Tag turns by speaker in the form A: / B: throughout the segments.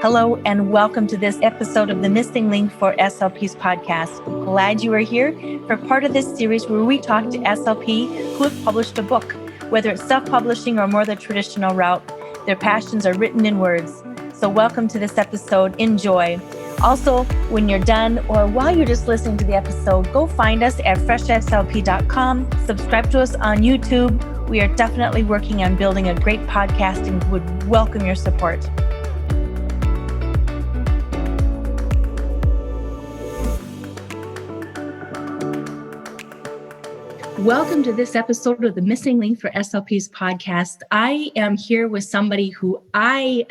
A: Hello, and welcome to this episode of the Missing Link for SLP's podcast. Glad you are here for part of this series where we talk to SLP who have published a book. Whether it's self-publishing or more the traditional route, their passions are written in words. So welcome to this episode. Enjoy. Also, when you're done or while you're just listening to the episode, go find us at freshslp.com. Subscribe to us on YouTube. We are definitely working on building a great podcast and would welcome your support. Welcome to this episode of the Missing Link for SLP's podcast. I am here with somebody who I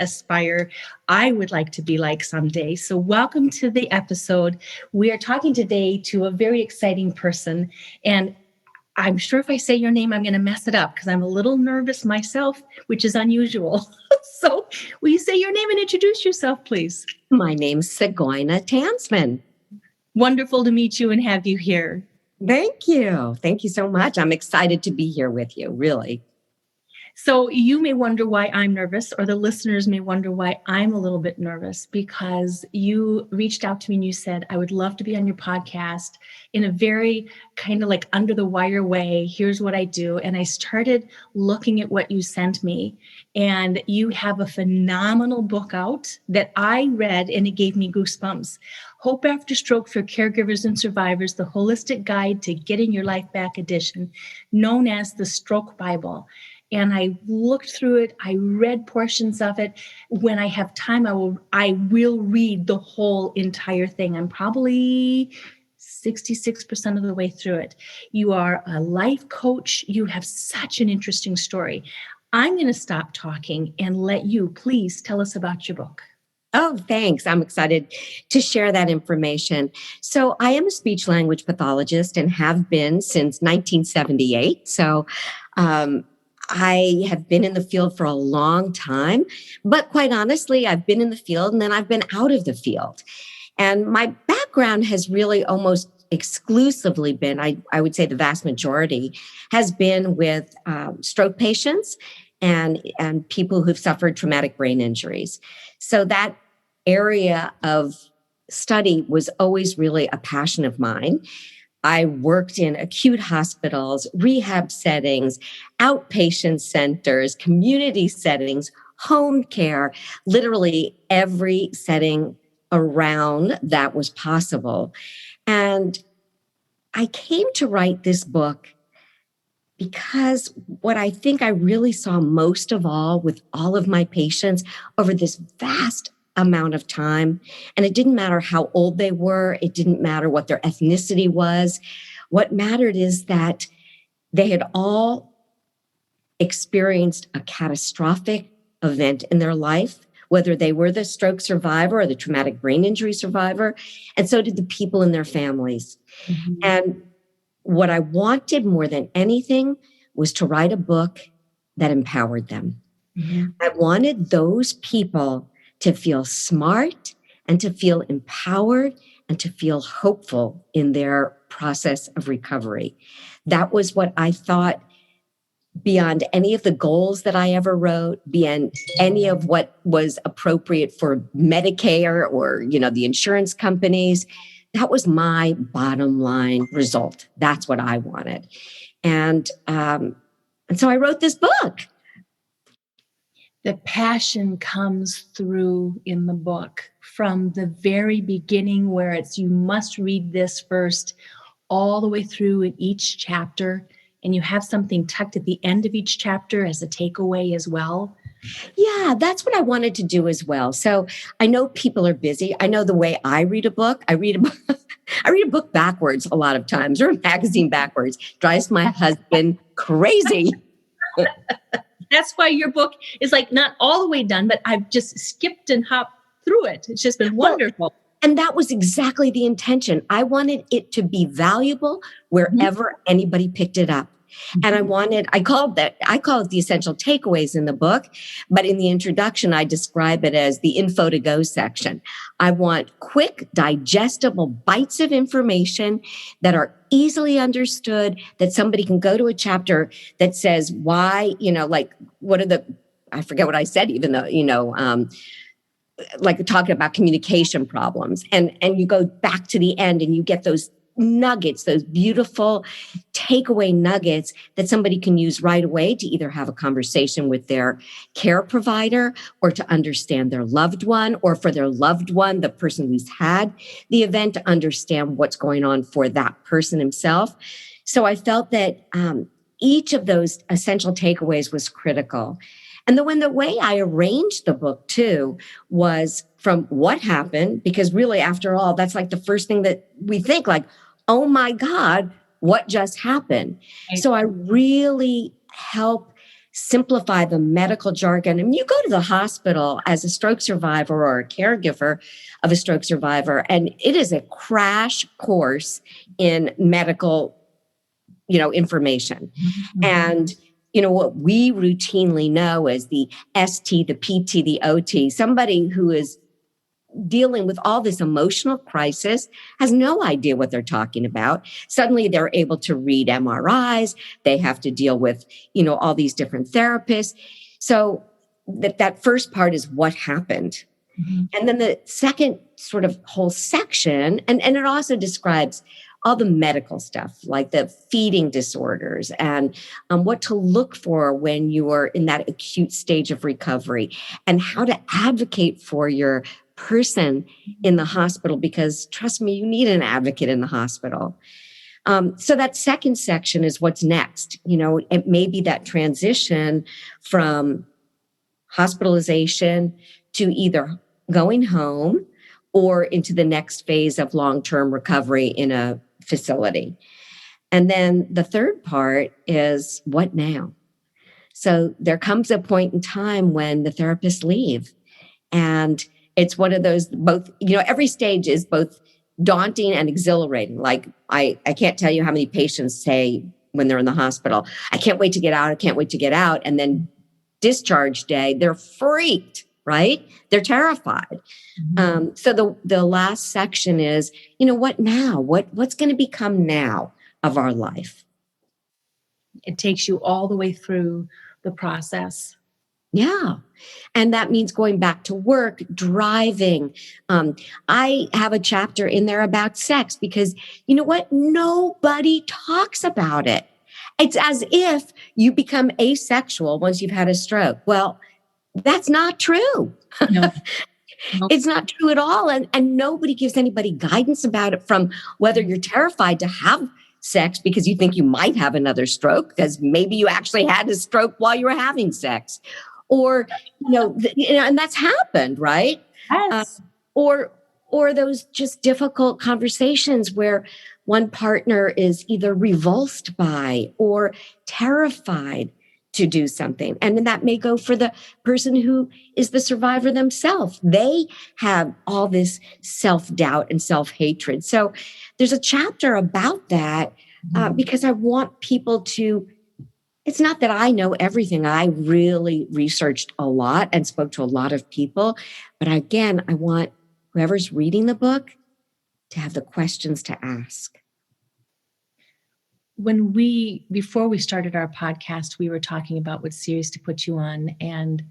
A: would like to be like someday. So welcome to the episode. We are talking today to a very exciting person. And I'm sure if I say your name, I'm going to mess it up because I'm a little nervous myself, which is unusual. So will you say your name and introduce yourself, please?
B: My name's Siguyna Tansman.
A: Wonderful to meet you and have you here.
B: Thank you. Thank you so much. I'm excited to be here with you, really.
A: So you may wonder why I'm nervous, or the listeners may wonder why I'm a little bit nervous, because you reached out to me and you said, I would love to be on your podcast in a very kind of like under the wire way. Here's what I do. And I started looking at what you sent me, and you have a phenomenal book out that I read and it gave me goosebumps. Hope After Stroke for Caregivers and Survivors, the Holistic Guide to Getting Your Life Back edition, known as the Stroke Bible. And I looked through it. I read portions of it. When I have time, I will read the whole entire thing. I'm probably 66% of the way through it. You are a life coach. You have such an interesting story. I'm going to stop talking and let you please tell us about your book.
B: Oh, thanks. I'm excited to share that information. So I am a speech language pathologist and have been since 1978. So I have been in the field for a long time, but quite honestly, I've been in the field and then I've been out of the field. And my background has really almost exclusively been, I would say the vast majority, has been with stroke patients and people who've suffered traumatic brain injuries. So that area of study was always really a passion of mine. I worked in acute hospitals, rehab settings, outpatient centers, community settings, home care, literally every setting around that was possible. And I came to write this book because what I think I really saw most of all with all of my patients over this vast amount of time. And it didn't matter how old they were. It didn't matter what their ethnicity was. What mattered is that they had all experienced a catastrophic event in their life, whether they were the stroke survivor or the traumatic brain injury survivor. And so did the people in their families. Mm-hmm. And what I wanted more than anything was to write a book that empowered them. Mm-hmm. I wanted those people to feel smart and to feel empowered and to feel hopeful in their process of recovery. That was what I thought, beyond any of the goals that I ever wrote, beyond any of what was appropriate for Medicare or, the insurance companies. That was my bottom line result. That's what I wanted. And so I wrote this book.
A: The passion comes through in the book from the very beginning, where it's you must read this first, all the way through in each chapter. And you have something tucked at the end of each chapter as a takeaway as well.
B: Yeah, that's what I wanted to do as well. So I know people are busy. I know the way I read a book, I read a book backwards a lot of times, or a magazine backwards. Drives my husband crazy.
A: That's why your book is like not all the way done, but I've just skipped and hopped through it. It's just been wonderful.
B: And that was exactly the intention. I wanted it to be valuable wherever anybody picked it up. And I call it the essential takeaways in the book, but in the introduction, I describe it as the info to go section. I want quick, digestible bites of information that are easily understood, that somebody can go to a chapter that says why, I forget what I said, even though, like talking about communication problems, and you go back to the end and you get those nuggets, those beautiful takeaway nuggets that somebody can use right away to either have a conversation with their care provider or to understand their loved one, or for their loved one, the person who's had the event, to understand what's going on for that person himself. So I felt that each of those essential takeaways was critical. And the way I arranged the book too was from what happened, because really, after all, that's like the first thing that we think, like, oh my God, what just happened?
A: Right.
B: So I really help simplify the medical jargon. And you go to the hospital as a stroke survivor or a caregiver of a stroke survivor, and it is a crash course in medical, information.
A: Mm-hmm.
B: And what we routinely know as the ST, the PT, the OT, somebody who is dealing with all this emotional crisis has no idea what they're talking about. Suddenly they're able to read MRIs. They have to deal with, all these different therapists. So that first part is what happened.
A: Mm-hmm.
B: And then the second sort of whole section, and it also describes all the medical stuff, like the feeding disorders and what to look for when you are in that acute stage of recovery, and how to advocate for your person in the hospital, because trust me, you need an advocate in the hospital. So that second section is what's next. It may be that transition from hospitalization to either going home or into the next phase of long-term recovery in a facility. And then the third part is what now? So there comes a point in time when the therapists leave, and it's one of those both, every stage is both daunting and exhilarating. Like I can't tell you how many patients say when they're in the hospital, I can't wait to get out. I can't wait to get out. And then discharge day, they're freaked, right? They're terrified.
A: Mm-hmm.
B: So the last section is, what now? What's going to become now of our life?
A: It takes you all the way through the process.
B: Yeah. And that means going back to work, driving. I have a chapter in there about sex because you know what? Nobody talks about it. It's as if you become asexual once you've had a stroke. Well, that's not true.
A: No. Nope.
B: It's not true at all. And nobody gives anybody guidance about it, from whether you're terrified to have sex because you think you might have another stroke, because maybe you actually had a stroke while you were having sex, or, and that's happened, right?
A: Yes.
B: Or those just difficult conversations where one partner is either revulsed by or terrified to do something. And then that may go for the person who is the survivor themselves. They have all this self-doubt and self-hatred. So there's a chapter about that because I want people to, it's not that I know everything. I really researched a lot and spoke to a lot of people. But again, I want whoever's reading the book to have the questions to ask.
A: Before we started our podcast, we were talking about what series to put you on. And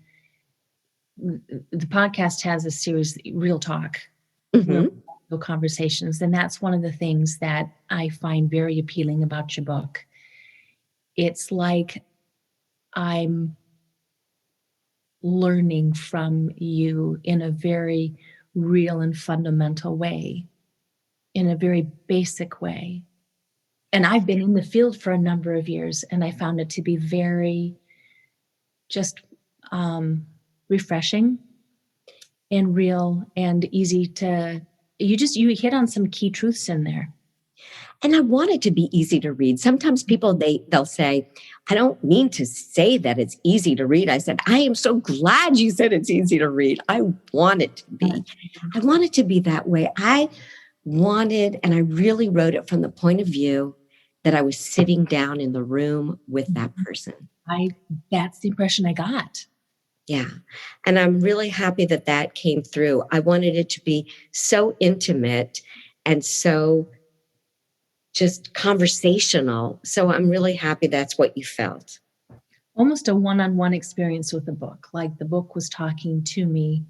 A: the podcast has a series, Real Talk, real conversations. And that's one of the things that I find very appealing about your book. It's like I'm learning from you in a very real and fundamental way, in a very basic way. And I've been in the field for a number of years, and I found it to be very just refreshing and real and easy to, you hit on some key truths in there.
B: And I want it to be easy to read. Sometimes people, they'll say, I don't mean to say that it's easy to read. I said, I am so glad you said it's easy to read. I want it to be. I want it to be that way. I wanted, and I really wrote it from the point of view that I was sitting down in the room with that person.
A: That's the impression I got.
B: Yeah. And I'm really happy that came through. I wanted it to be so intimate and so just conversational. So I'm really happy that's what you felt.
A: Almost a one-on-one experience with the book. Like the book was talking to me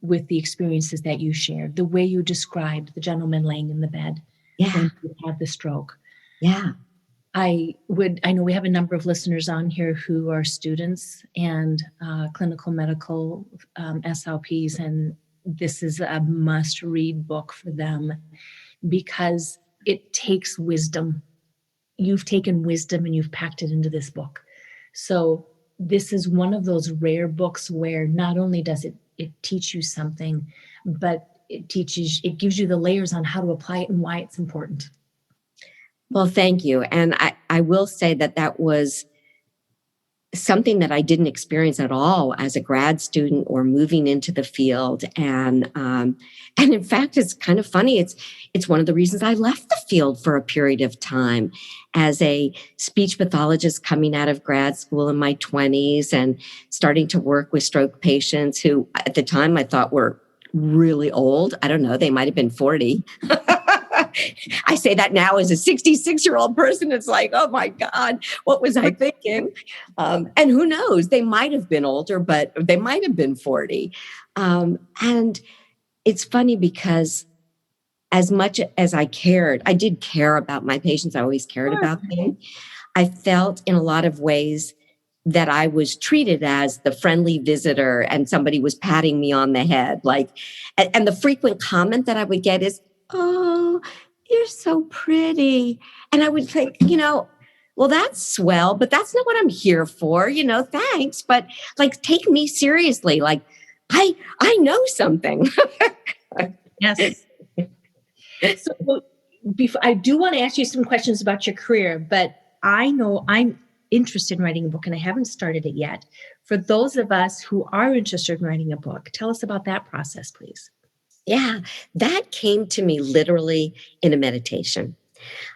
A: with the experiences that you shared, the way you described the gentleman laying in the bed
B: Yeah.
A: when he had the stroke.
B: Yeah.
A: I know we have a number of listeners on here who are students and clinical medical SLPs, and this is a must read book for them because it takes wisdom. You've taken wisdom and you've packed it into this book. So this is one of those rare books where not only does it teach you something, but it gives you the layers on how to apply it and why it's important.
B: Well, thank you. And I will say that was something that I didn't experience at all as a grad student or moving into the field. And in fact, it's kind of funny. It's one of the reasons I left the field for a period of time as a speech pathologist coming out of grad school in my 20s and starting to work with stroke patients who at the time I thought were really old. I don't know, they might have been 40. I say that now as a 66-year-old person. It's like, oh my God, what was I thinking? And who knows? They might have been older, but they might have been 40. And it's funny because as much as I did care about my patients. I always cared about them. I felt in a lot of ways that I was treated as the friendly visitor and somebody was patting me on the head. And the frequent comment that I would get is, oh, you're so pretty. And I would think, well, that's swell, but that's not what I'm here for. Thanks. But take me seriously. I know something.
A: Yes. So I do want to ask you some questions about your career, but I know I'm interested in writing a book and I haven't started it yet. For those of us who are interested in writing a book, tell us about that process, please.
B: Yeah, that came to me literally in a meditation.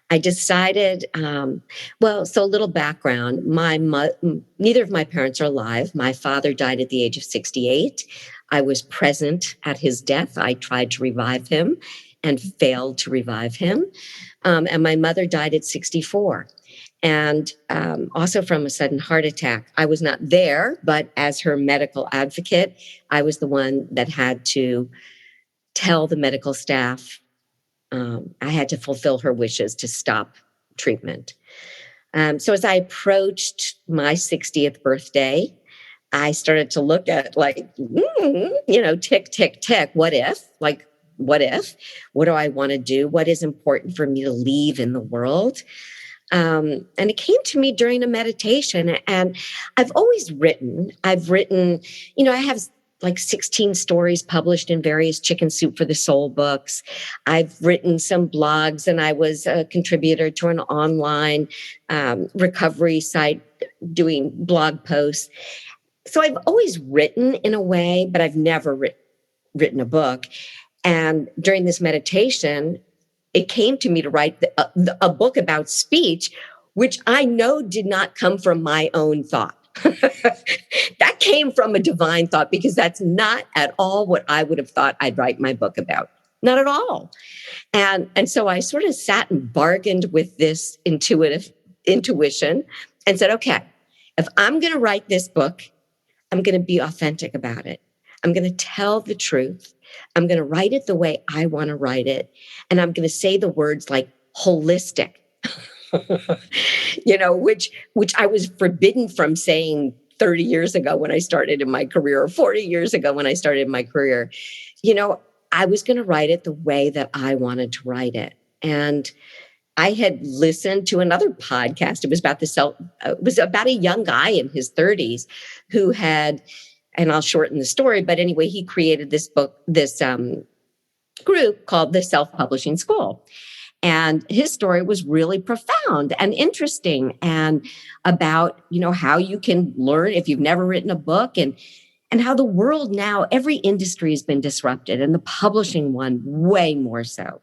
B: I decided, so a little background. Neither of my parents are alive. My father died at the age of 68. I was present at his death. I tried to revive him and failed to revive him. And my mother died at 64. And also from a sudden heart attack. I was not there, but as her medical advocate, I was the one that had to tell the medical staff I had to fulfill her wishes to stop treatment. So as I approached my 60th birthday, I started to look at tick, tick, tick. What if? What if? What do I want to do? What is important for me to leave in the world? And it came to me during a meditation. And I've always written. I have 16 stories published in various Chicken Soup for the Soul books. I've written some blogs, and I was a contributor to an online recovery site doing blog posts. So I've always written in a way, but I've never written a book. And during this meditation, it came to me to write a book about speech, which I know did not come from my own thought. That came from a divine thought, because that's not at all what I would have thought I'd write my book about. Not at all. And so I sort of sat and bargained with this intuition and said, okay, if I'm going to write this book, I'm going to be authentic about it. I'm going to tell the truth. I'm going to write it the way I want to write it. And I'm going to say the words like holistic. Which I was forbidden from saying 30 years ago when I started in my career, or 40 years ago when I started in my career. I was going to write it the way that I wanted to write it. And I had listened to another podcast. It was about a young guy in his 30s who had, and I'll shorten the story, but anyway, he created this group called the Self-Publishing School. And his story was really profound and interesting, and about, how you can learn if you've never written a book, and how the world now, every industry has been disrupted, and the publishing one way more so.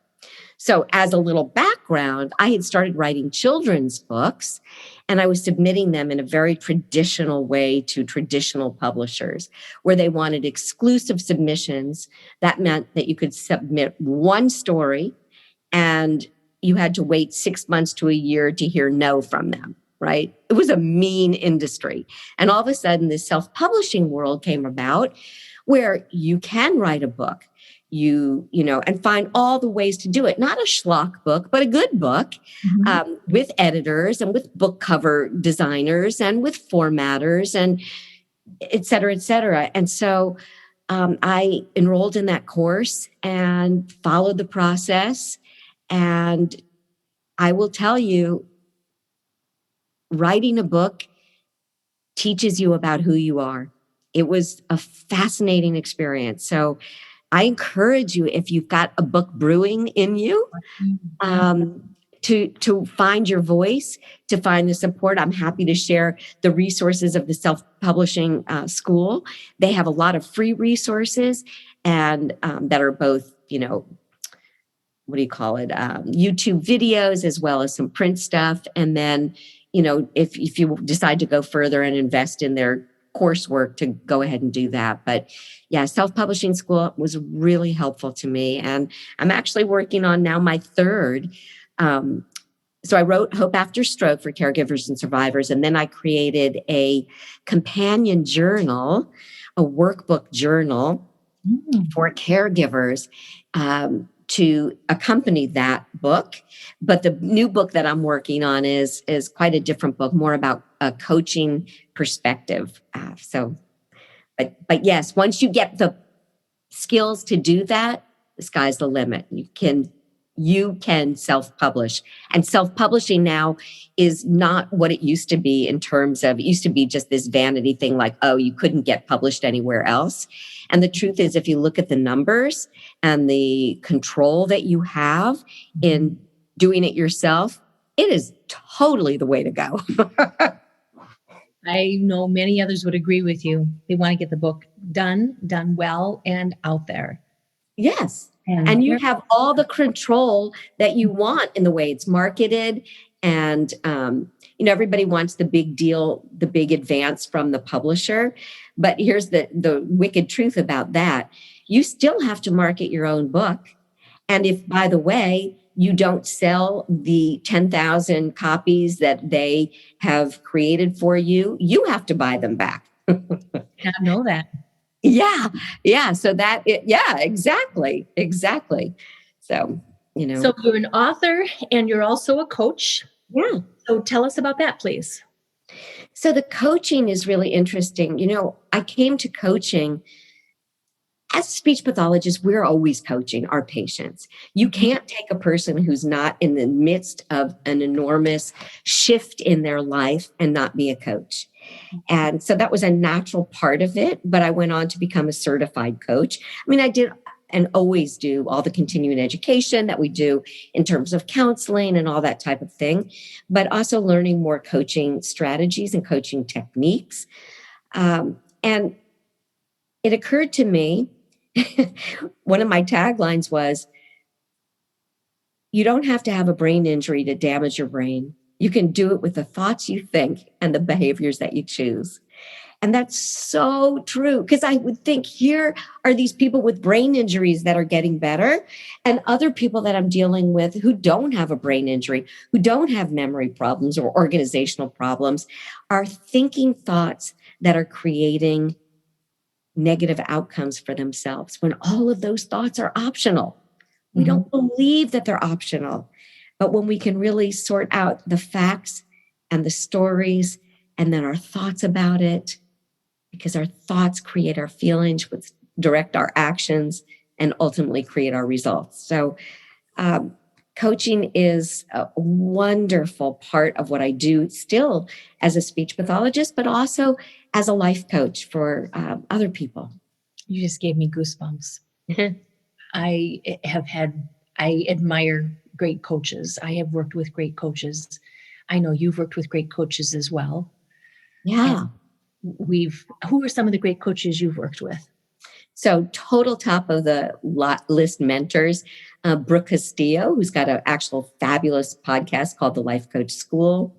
B: So as a little background, I had started writing children's books, and I was submitting them in a very traditional way to traditional publishers, where they wanted exclusive submissions. That meant that you could submit one story, and you had to wait 6 months to a year to hear no from them, right? It was a mean industry. And all of a sudden, this self-publishing world came about, where you can write a book, and find all the ways to do it. Not a schlock book, but a good book, with editors and with book cover designers and with formatters and et cetera, et cetera. And so I enrolled in that course and followed the process. And I will tell you, writing a book teaches you about who you are. It was a fascinating experience. So I encourage you, if you've got a book brewing in you, to find your voice, to find the support. I'm happy to share the resources of the self-publishing school. They have a lot of free resources and that are both, what do you call it? YouTube videos, as well as some print stuff. And then, if you decide to go further and invest in their coursework, to go ahead and do that. But yeah, self-publishing school was really helpful to me. And I'm actually working on now my third. So I wrote Hope After Stroke for caregivers and survivors. And then I created a companion journal, a workbook journal for caregivers, to accompany that book. But the new book that I'm working on is quite a different book, more about a coaching perspective. But yes, once you get the skills to do that, the sky's the limit. You can self-publish. And self-publishing now is not what it used to be, in terms of, it used to be just this vanity thing, like, oh, you couldn't get published anywhere else. And the truth is, if you look at the numbers and the control that you have in doing it yourself, it is totally the way to go.
A: I know many others would agree with you. They want to get the book done well, and out there.
B: Yes. And you have all the control that you want in the way it's marketed. And, everybody wants the big deal, the big advance from the publisher. But here's the wicked truth about that. You still have to market your own book. And if, by the way, you don't sell the 10,000 copies that they have created for you, you have to buy them back.
A: I know that.
B: Yeah. So exactly. So,
A: So you're an author and you're also a coach.
B: Yeah.
A: So tell us about that, please.
B: So the coaching is really interesting. I came to coaching as a speech pathologist. We're always coaching our patients. You can't take a person who's not in the midst of an enormous shift in their life and not be a coach. And so that was a natural part of it. But I went on to become a certified coach. I did and always do all the continuing education that we do in terms of counseling and all that type of thing, but also learning more coaching strategies and coaching techniques. And it occurred to me, one of my taglines was, you don't have to have a brain injury to damage your brain. You can do it with the thoughts you think and the behaviors that you choose. And that's so true, because I would think, here are these people with brain injuries that are getting better, and other people that I'm dealing with who don't have a brain injury, who don't have memory problems or organizational problems, are thinking thoughts that are creating negative outcomes for themselves, when all of those thoughts are optional. We don't believe that they're optional. But when we can really sort out the facts and the stories, and then our thoughts about it, because our thoughts create our feelings, which direct our actions, and ultimately create our results. So coaching is a wonderful part of what I do still as a speech pathologist, but also as a life coach for other people.
A: You just gave me goosebumps. I admire great coaches. I have worked with great coaches. I know you've worked with great coaches as well.
B: Yeah.
A: Who are some of the great coaches you've worked with?
B: So total top of the list mentors, Brooke Castillo, who's got an actual fabulous podcast called The Life Coach School.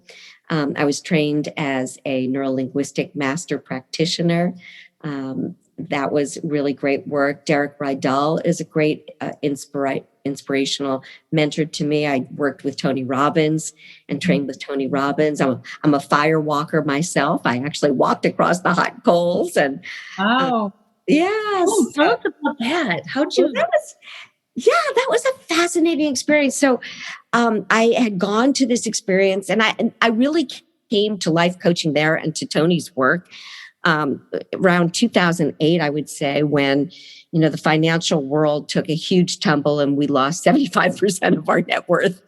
B: I was trained as a neurolinguistic master practitioner. That was really great work. Derek Rydell is a great inspirational mentor to me. I worked with Tony Robbins and trained with Tony Robbins. I'm a fire walker myself. I actually walked across the hot coals, and
A: wow. Oh,
B: Yes.
A: tell us about that. How'd
B: Well,
A: you?
B: that was a fascinating experience. So I had gone to this experience, and I really came to life coaching there and to Tony's work around 2008, I would say, when the financial world took a huge tumble and we lost 75% of our net worth.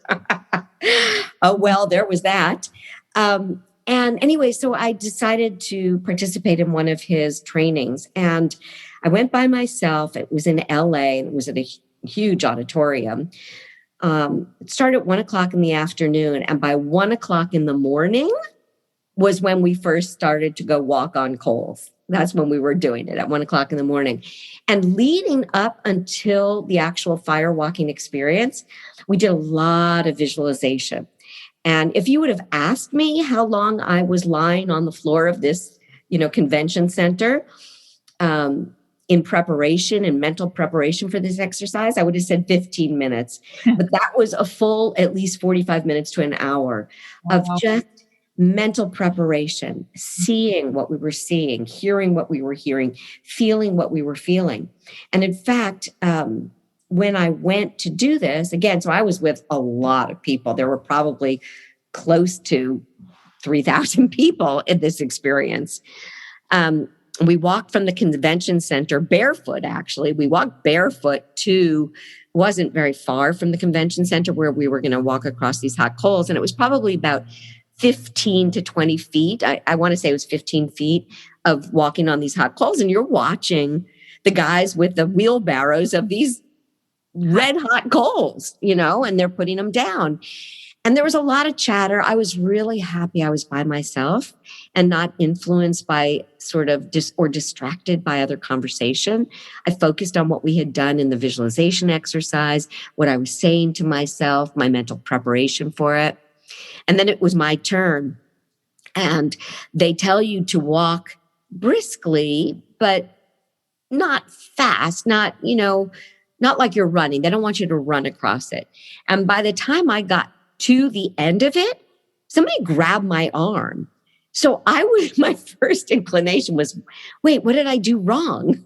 B: Oh well, there was that. And anyway, so I decided to participate in one of his trainings, and I went by myself. It was in LA. It was at a huge auditorium. It started at 1 o'clock in the afternoon, and by 1 o'clock in the morning was when we first started to go walk on coals. That's when we were doing it, at 1 o'clock in the morning. And leading up until the actual fire walking experience, we did a lot of visualization. And if you would have asked me how long I was lying on the floor of this, convention center, in preparation and mental preparation for this exercise, I would have said 15 minutes. But that was a full at least 45 minutes to an hour of
A: Wow.
B: just mental preparation, seeing what we were seeing, hearing what we were hearing, feeling what we were feeling. And in fact, when I went to do this again, so I was with a lot of people. There were probably close to 3,000 people in this experience. We walked from the convention center barefoot, actually. We walked barefoot wasn't very far from the convention center where we were going to walk across these hot coals. And it was probably about 15 to 20 feet. I want to say it was 15 feet of walking on these hot coals. And you're watching the guys with the wheelbarrows of these red hot coals, and they're putting them down. And there was a lot of chatter. I was really happy I was by myself and not influenced by sort of or distracted by other conversation. I focused on what we had done in the visualization exercise, what I was saying to myself, my mental preparation for it. And then it was my turn. And they tell you to walk briskly, but not fast, not like you're running. They don't want you to run across it. And by the time I got to the end of it, somebody grabbed my arm. So my first inclination was, wait, what did I do wrong?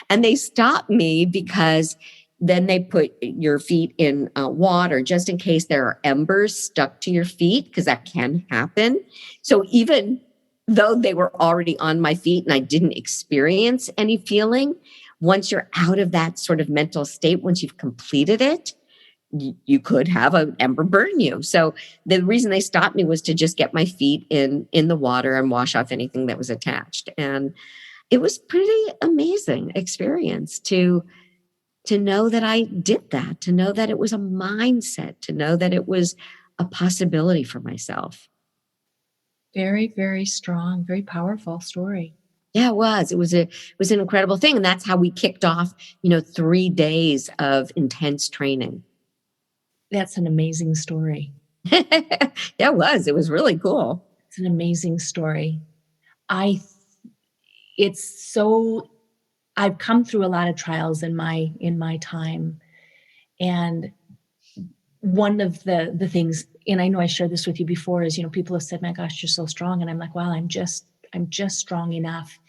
B: And they stopped me because then they put your feet in water just in case there are embers stuck to your feet, because that can happen. So even though they were already on my feet and I didn't experience any feeling, once you're out of that sort of mental state, once you've completed it, you could have an ember burn you. So the reason they stopped me was to just get my feet in the water and wash off anything that was attached. And it was pretty amazing experience to know that I did that, to know that it was a mindset, to know that it was a possibility for myself.
A: Very, very strong, very powerful story.
B: Yeah, it was. It was an incredible thing. And that's how we kicked off, 3 days of intense training.
A: That's an amazing story.
B: Yeah, it was. It was really cool.
A: It's an amazing story. I've come through a lot of trials in my time. And one of the things, and I know I shared this with you before, is, people have said, my gosh, you're so strong. And I'm like, wow, I'm just strong enough.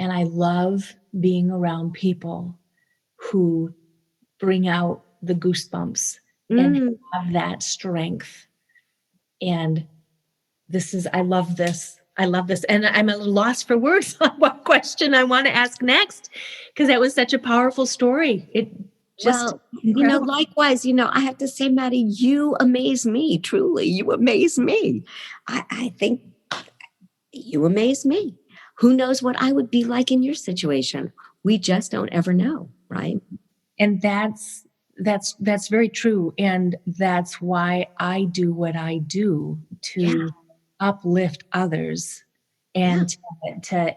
A: And I love being around people who bring out the goosebumps and have that strength. And I love this. I love this. And I'm a little lost for words on what question I want to ask next, because that was such a powerful story. It just, incredible.
B: Likewise, I have to say, Maddie, you amaze me. Truly, you amaze me. I think you amaze me. Who knows what I would be like in your situation? We just don't ever know, right?
A: And that's very true. And that's why I do what I do, to uplift others and to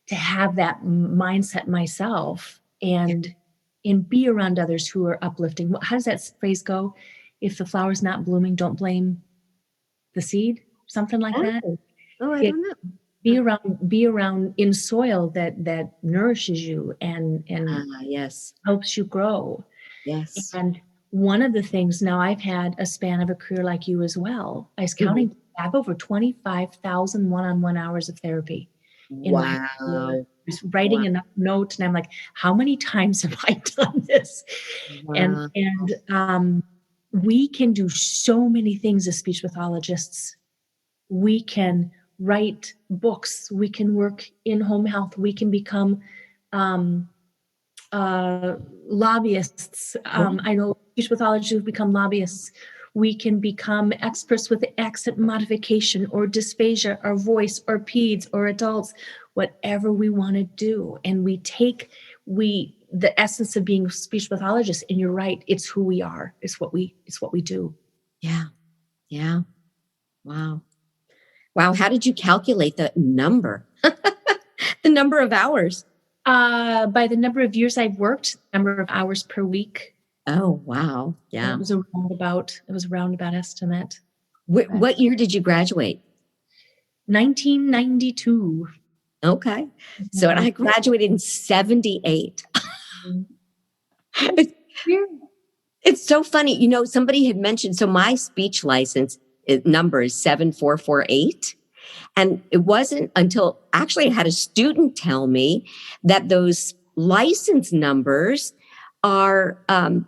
A: have that mindset myself and be around others who are uplifting. How does that phrase go? If the flower's not blooming, don't blame the seed, something like that.
B: Oh, I don't know.
A: Be around in soil that nourishes you and
B: yes,
A: helps you grow.
B: Yes.
A: And one of the things, now I've had a span of a career like you as well. I was counting, I have over 25,000 one-on-one hours of therapy. in my board.
B: Wow.
A: I was writing
B: Wow.
A: enough notes, and I'm like, how many times have I done this? And
B: Wow.
A: we can do so many things as speech pathologists. We can write books. We can work in home health. We can become um, uh, lobbyists. I know speech pathologists who've become lobbyists. We can become experts with accent modification or dysphagia or voice or peds or adults, whatever we want to do. And the essence of being a speech pathologist, and you're right, it's who we are. It's what we do.
B: Yeah. Yeah. Wow. Wow. How did you calculate the number? The number of hours?
A: By the number of years I've worked, number of hours per week.
B: Oh, wow. Yeah.
A: It was a roundabout estimate.
B: What year did you graduate?
A: 1992.
B: Okay. So I graduated in 78. It's so funny. You know, somebody had mentioned, so my speech license number is 7448. And it wasn't until actually I had a student tell me that those license numbers are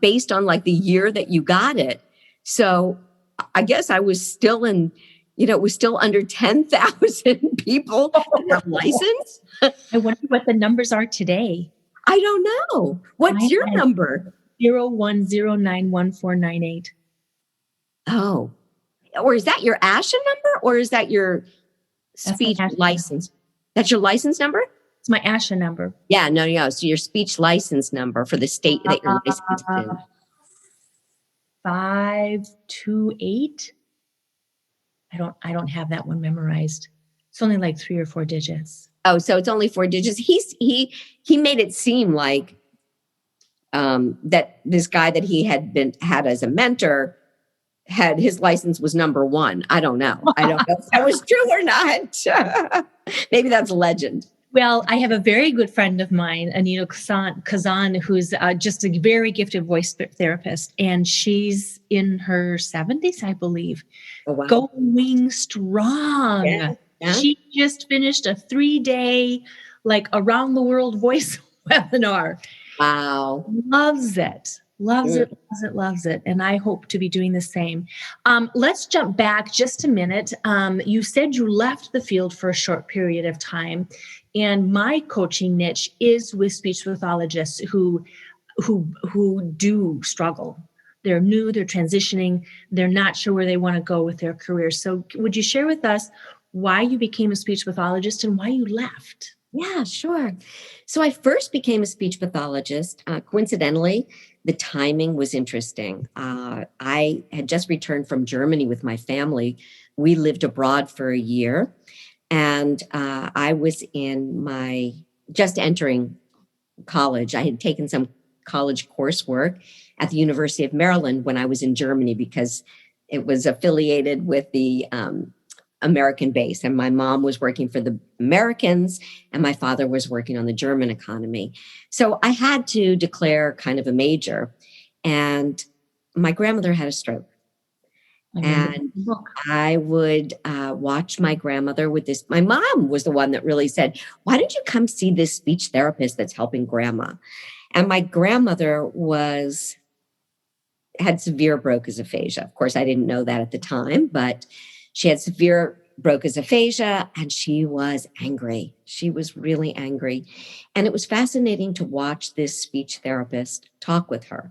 B: based on like the year that you got it. So I guess I was still it was still under 10,000 people that have license.
A: I wonder what the numbers are today.
B: I don't know. What's your number?
A: 01091498.
B: Oh, or is that your ASHA number, or is that your speech license? That's your license number?
A: It's my ASHA number.
B: Yeah, no. So your speech license number for the state that you're licensed in.
A: 528. I don't have that one memorized. It's only like 3 or 4 digits.
B: Oh, so it's only 4 digits. He made it seem like that this guy that he had as a mentor had his license was number 1. I don't know. I don't know if that was true or not. Maybe that's a legend.
A: Well, I have a very good friend of mine, Anita Kazan, who's just a very gifted voice therapist, and she's in her 70s, I believe.
B: Oh, wow.
A: Going strong.
B: Yeah.
A: She just finished a 3-day, like around the world voice webinar.
B: Wow.
A: Loves it. Loves it. And I hope to be doing the same. Let's jump back just a minute. You said you left the field for a short period of time. And my coaching niche is with speech pathologists who do struggle. They're new, they're transitioning, they're not sure where they want to go with their career. So would you share with us why you became a speech pathologist and why you left?
B: Yeah, sure. So I first became a speech pathologist. Coincidentally, the timing was interesting. I had just returned from Germany with my family. We lived abroad for a year, and I was just entering college. I had taken some college coursework at the University of Maryland when I was in Germany because it was affiliated with the American base. And my mom was working for the Americans and my father was working on the German economy. So I had to declare kind of a major. And my grandmother had a stroke. And I would watch my grandmother with this. My mom was the one that really said, why don't you come see this speech therapist that's helping grandma? And my grandmother had severe Broca's aphasia. Of course, I didn't know that at the time, but she had severe Broca's aphasia and she was angry. She was really angry. And it was fascinating to watch this speech therapist talk with her.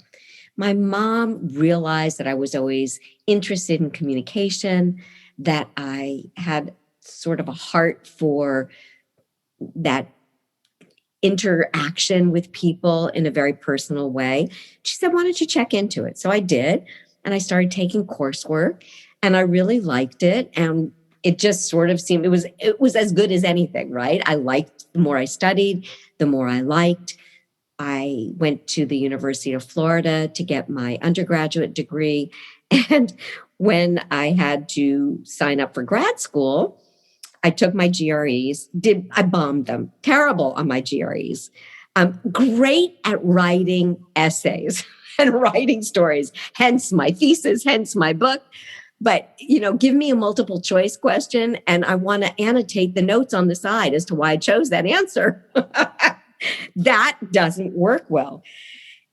B: My mom realized that I was always interested in communication, that I had sort of a heart for that interaction with people in a very personal way. She said, why don't you check into it? So I did. And I started taking coursework and I really liked it. And it just sort of seemed, it was as good as anything, right? I liked, the more I studied, the more I liked. I went to the University of Florida to get my undergraduate degree. And when I had to sign up for grad school, I took my GREs, I bombed them, terrible on my GREs. I'm great at writing essays and writing stories, hence my thesis, hence my book. But, give me a multiple choice question and I want to annotate the notes on the side as to why I chose that answer. That doesn't work well.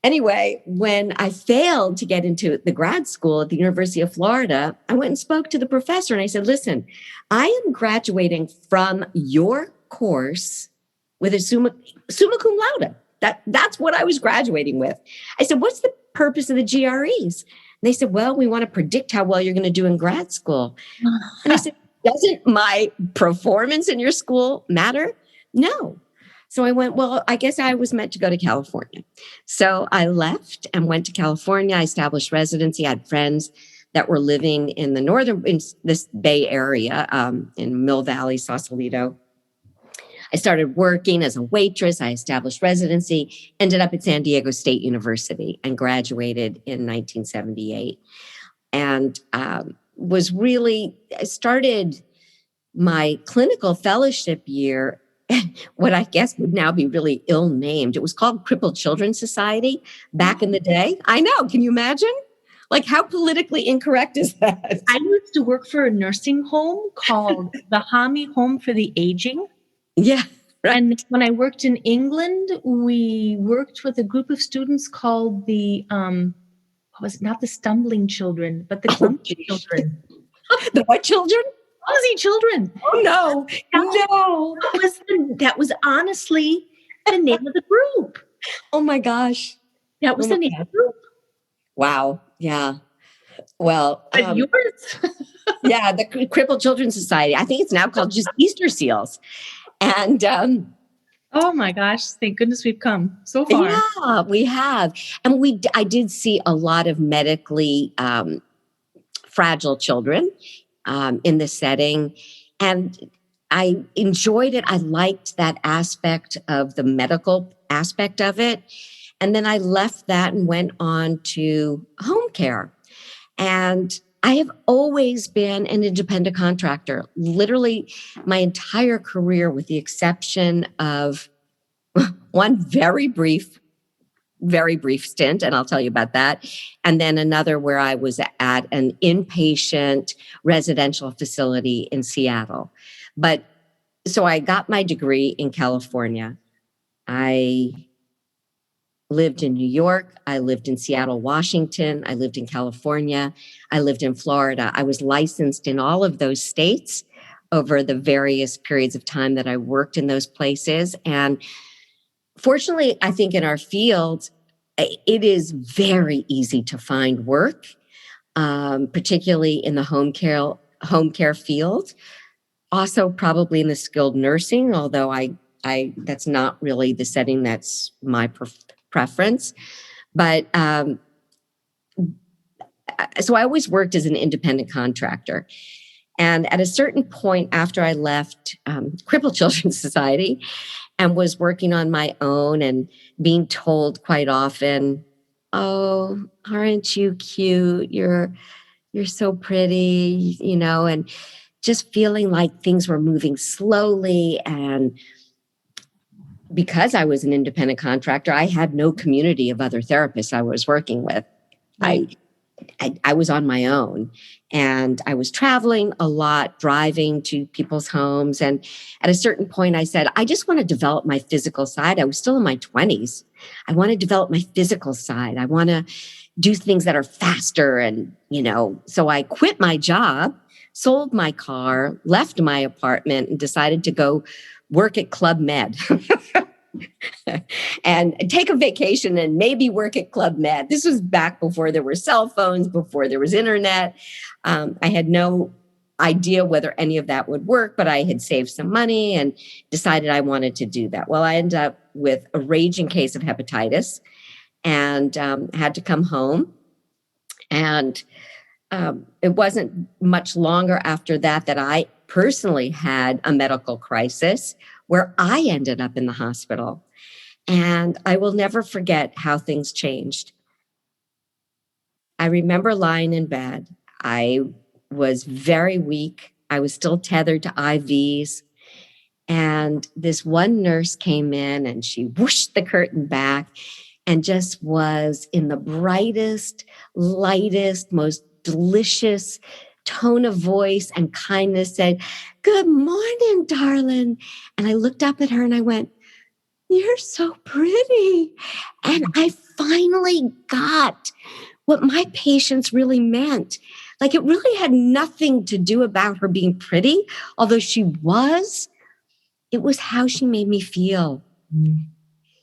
B: Anyway, when I failed to get into the grad school at the University of Florida, I went and spoke to the professor and I said, listen, I am graduating from your course with a summa cum laude. That's what I was graduating with. I said, what's the purpose of the GREs? And they said, well, we want to predict how well you're going to do in grad school. And I said, doesn't my performance in your school matter? No. So I went, well, I guess I was meant to go to California. So I left and went to California. I established residency. I had friends that were living in in this Bay Area, in Mill Valley, Sausalito. I started working as a waitress. I established residency, ended up at San Diego State University and graduated in 1978. And I started my clinical fellowship year, what I guess would now be really ill-named. It was called Crippled Children's Society back in the day. I know. Can you imagine? Like, how politically incorrect is that?
A: I used to work for a nursing home called the Hami Home for the Aging.
B: Yeah. Right.
A: And when I worked in England, we worked with a group of students called the, not the stumbling children, but the clumsy children.
B: The what children?
A: Clumsy children.
B: Oh, no.
A: That was honestly the name of the group.
B: Oh, my gosh.
A: That was the name of the group.
B: Wow. Yeah. Well,
A: yours?
B: Yeah, the Crippled Children's Society. I think it's now called just Easter Seals. And
A: oh my gosh, thank goodness we've come so far.
B: Yeah, we have. And I did see a lot of medically fragile children in this setting. And I enjoyed it. I liked that aspect of the medical aspect of it. And then I left that and went on to home care. And I have always been an independent contractor, literally my entire career, with the exception of one very brief stint, and I'll tell you about that. And then another where I was at an inpatient residential facility in Seattle. But so I got my degree in California. I lived in New York. I lived in Seattle, Washington. I lived in California. I lived in Florida. I was licensed in all of those states over the various periods of time that I worked in those places. And fortunately, I think in our field, it is very easy to find work, particularly in the home care field. Also, probably in the skilled nursing, although I that's not really the setting that's my preference. But so I always worked as an independent contractor. And at a certain point after I left Crippled Children's Society and was working on my own and being told quite often, oh, aren't you cute? You're so pretty, and just feeling like things were moving slowly. And because I was an independent contractor, I had no community of other therapists I was working with. Right. I was on my own, and I was traveling a lot, driving to people's homes. And at a certain point, I said, I just want to develop my physical side. I was still in my 20s. I want to develop my physical side. I want to do things that are faster. And, so I quit my job, sold my car, left my apartment, and decided to go work at Club Med. And take a vacation and maybe work at Club Med. This was back before there were cell phones, before there was internet. I had no idea whether any of that would work, but I had saved some money and decided I wanted to do that. Well, I ended up with a raging case of hepatitis and had to come home. And it wasn't much longer after that I personally had a medical crisis where I ended up in the hospital. And I will never forget how things changed. I remember lying in bed. I was very weak. I was still tethered to IVs. And this one nurse came in and she whooshed the curtain back and just was in the brightest, lightest, most delicious tone of voice and kindness said, "Good morning, darling." And I looked up at her and I went, "You're so pretty." And I finally got what my patients really meant. Like, it really had nothing to do about her being pretty, although she was. It was how she made me feel.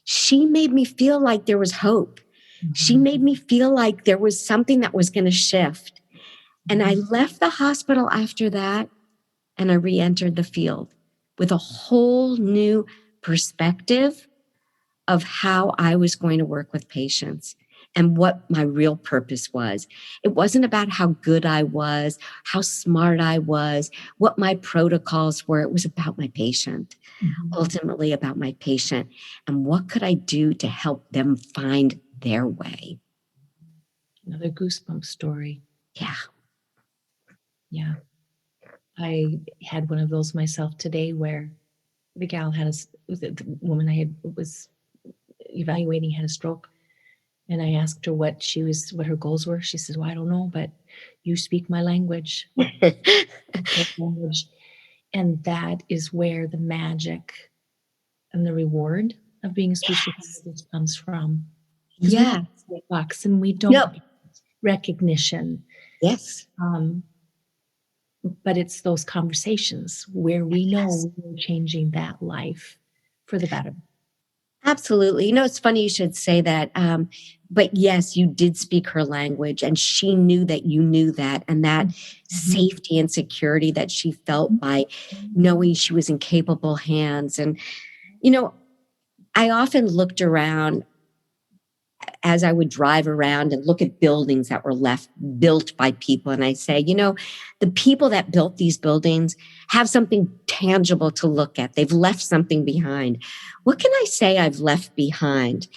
B: She made me feel like there was hope. She made me feel like there was something that was going to shift. And I left the hospital after that, and I re-entered the field with a whole new perspective of how I was going to work with patients and what my real purpose was. It wasn't about how good I was, how smart I was, what my protocols were. It was about my patient, ultimately about my patient, and what could I do to help them find their way.
A: Another goosebump story.
B: Yeah.
A: Yeah. I had one of those myself today where the gal the woman I was evaluating had a stroke. And I asked her what her goals were. She says, "Well, I don't know, but you speak my language." Language. And that is where the magic and the reward of being a speech pathologist comes from. Because we don't see a box and we don't get recognition.
B: Yes.
A: But it's those conversations where we know we're changing that life for the better.
B: Absolutely. It's funny you should say that. But yes, you did speak her language, and she knew that you knew that, and that safety and security that she felt by knowing she was in capable hands. And, I often looked around as I would drive around and look at buildings that were built by people. And I say, the people that built these buildings have something tangible to look at. They've left something behind. What can I say I've left behind?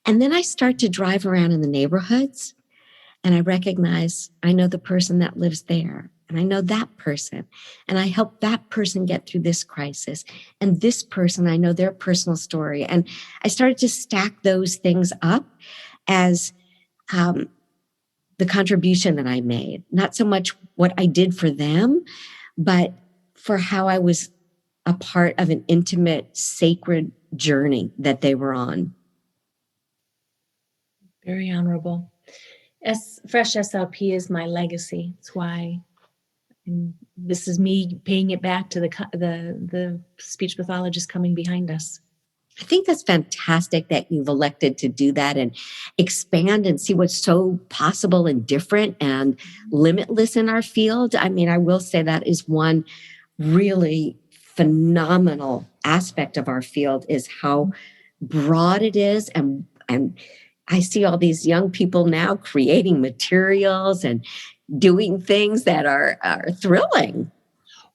B: And then I start to drive around in the neighborhoods, and I recognize I know the person that lives there, and I know that person, and I help that person get through this crisis. And this person, I know their personal story. And I started to stack those things up as the contribution that I made, not so much what I did for them, but for how I was a part of an intimate, sacred journey that they were on.
A: Very honorable. Fresh SLP is my legacy. It's why this is me paying it back to the speech pathologist coming behind us.
B: I think that's fantastic that you've elected to do that and expand and see what's so possible and different and limitless in our field. I mean, I will say that is one really phenomenal aspect of our field, is how broad it is. And I see all these young people now creating materials and doing things that are thrilling.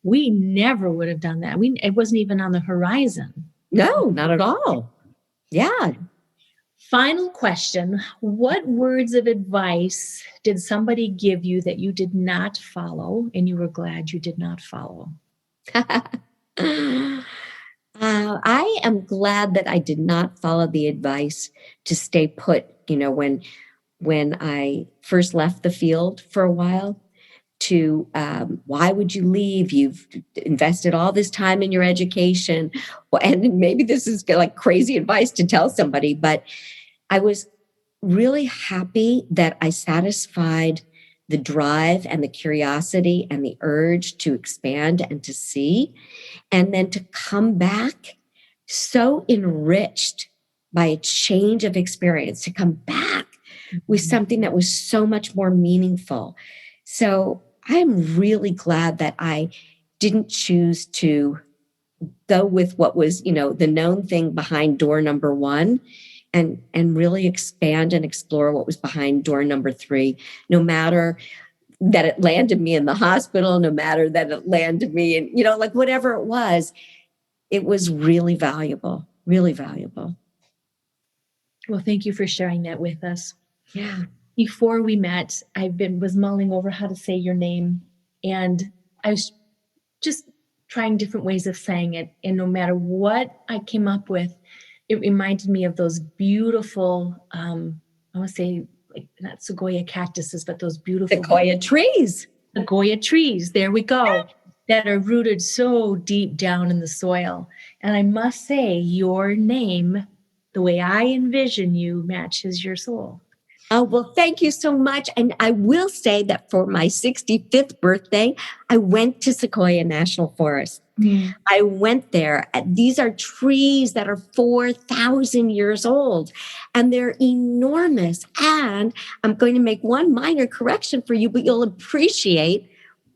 A: We never would have done that. It wasn't even on the horizon.
B: No, not at all. Yeah.
A: Final question. What words of advice did somebody give you that you did not follow and you were glad you did not follow?
B: I am glad that I did not follow the advice to stay put, when I first left the field for a while, to why would you leave? You've invested all this time in your education. And maybe this is like crazy advice to tell somebody, but I was really happy that I satisfied the drive and the curiosity and the urge to expand and to see, and then to come back so enriched by a change of experience, to come back with something that was so much more meaningful. So I am really glad that I didn't choose to go with what was, the known thing behind door number 1, and really expand and explore what was behind door number 3, no matter that it landed me in the hospital, no matter that it landed me in, like whatever it was really valuable, really valuable.
A: Well, thank you for sharing that with us.
B: Yeah.
A: Before we met, was mulling over how to say your name, and I was just trying different ways of saying it. And no matter what I came up with, it reminded me of those beautiful, I want to say, like, not sequoia cactuses, but those beautiful
B: Sequoia trees.
A: Sequoia trees, there we go, that are rooted so deep down in the soil. And I must say, your name, the way I envision you, matches your soul.
B: Oh, well, thank you so much. And I will say that for my 65th birthday, I went to Sequoia National Forest. I went there. These are trees that are 4,000 years old, and they're enormous. And I'm going to make one minor correction for you, but you'll appreciate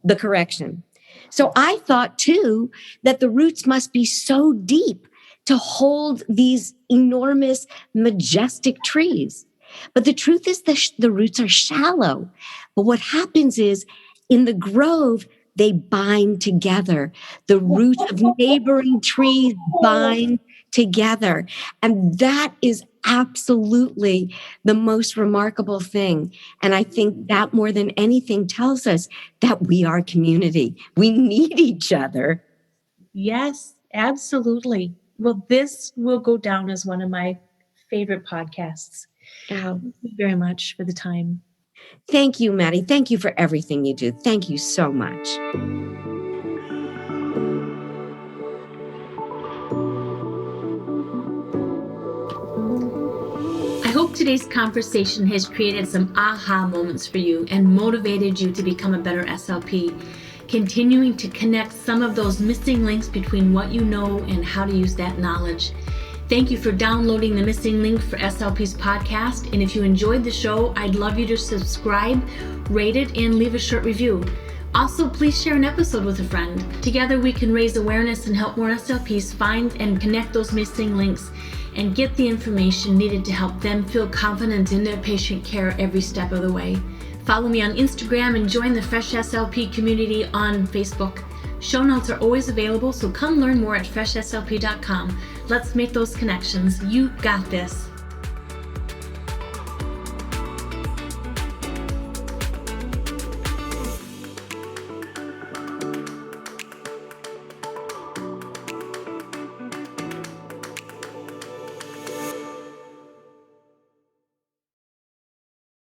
B: the correction. So I thought too that the roots must be so deep to hold these enormous, majestic trees. But the truth is the roots are shallow. But what happens is in the grove, they bind together. The roots of neighboring trees bind together. And that is absolutely the most remarkable thing. And I think that more than anything tells us that we are community. We need each other.
A: Yes, absolutely. Well, this will go down as one of my favorite podcasts. Thank you very much for the time.
B: Thank you, Maddie. Thank you for everything you do. Thank you so much.
A: I hope today's conversation has created some aha moments for you and motivated you to become a better SLP, continuing to connect some of those missing links between what you know and how to use that knowledge. Thank you for downloading the missing link for SLP's podcast. And if you enjoyed the show, I'd love you to subscribe, rate it, and leave a short review. Also, please share an episode with a friend. Together we can raise awareness and help more SLPs find and connect those missing links and get the information needed to help them feel confident in their patient care every step of the way. Follow me on Instagram and join the Fresh SLP community on Facebook. Show notes are always available, so come learn more at freshslp.com. Let's make those connections. You got this.